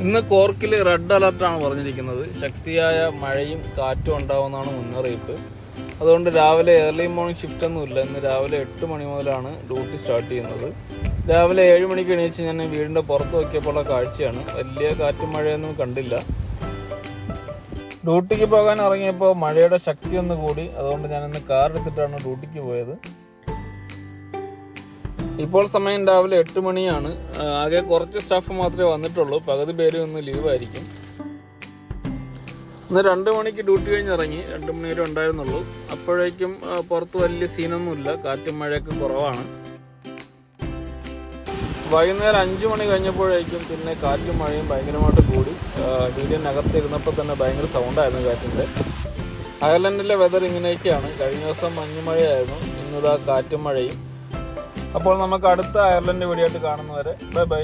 ഇന്ന് കോർക്കിൽ റെഡ് അലർട്ടാണ് പറഞ്ഞിരിക്കുന്നത്. ശക്തിയായ മഴയും കാറ്റും ഉണ്ടാവുമെന്നാണ് മുന്നറിയിപ്പ്. അതുകൊണ്ട് രാവിലെ ഏർലി മോർണിംഗ് ഷിഫ്റ്റ് ഒന്നുമില്ല. ഇന്ന് രാവിലെ 8 മണി മുതലാണ് ഡ്യൂട്ടി സ്റ്റാർട്ട് ചെയ്യുന്നത്. രാവിലെ 7 മണിക്ക് എണീച്ച് ഞാൻ വീടിൻ്റെ പുറത്ത് നോക്കിയപ്പോഴുള്ള കാഴ്ചയാണ്. വലിയ കാറ്റും മഴയൊന്നും കണ്ടില്ല. ഡ്യൂട്ടിക്ക് പോകാൻ ഇറങ്ങിയപ്പോൾ മഴയുടെ ശക്തി ഒന്ന് കൂടി. അതുകൊണ്ട് ഞാനിന്ന് കാർ എടുത്തിട്ടാണ് ഡ്യൂട്ടിക്ക് പോയത്. ഇപ്പോൾ സമയം രാവിലെ 8 മണിയാണ്. ആകെ കുറച്ച് സ്റ്റാഫ് മാത്രമേ വന്നിട്ടുള്ളൂ. പകുതി പേരും ഇന്ന് ലീവായിരിക്കും. ഇന്ന് 2 മണിക്ക് ഡ്യൂട്ടി കഴിഞ്ഞ് ഇറങ്ങി. 2 മണി വരെ ഉണ്ടായിരുന്നുള്ളൂ. അപ്പോഴേക്കും പുറത്ത് വലിയ സീനൊന്നുമില്ല. കാറ്റും മഴയൊക്കെ കുറവാണ്. വൈകുന്നേരം 5 മണി കഴിഞ്ഞപ്പോഴേക്കും പിന്നെ കാറ്റും മഴയും ഭയങ്കരമായിട്ട് കൂടി. വീടിനകത്തിരുന്നപ്പോൾ തന്നെ ഭയങ്കര സൗണ്ടായിരുന്നു കാറ്റിൻ്റെ. അയർലൻഡിലെ വെതർ ഇങ്ങനെയൊക്കെയാണ്. കഴിഞ്ഞ ദിവസം മഞ്ഞുമഴയായിരുന്നു. ഇന്നിതാ കാറ്റും മഴയും. അപ്പോൾ നമുക്ക് അടുത്ത അയർലൻഡ് വീഡിയോ ആയിട്ട് കാണുന്നവരെ ബൈ ബൈ.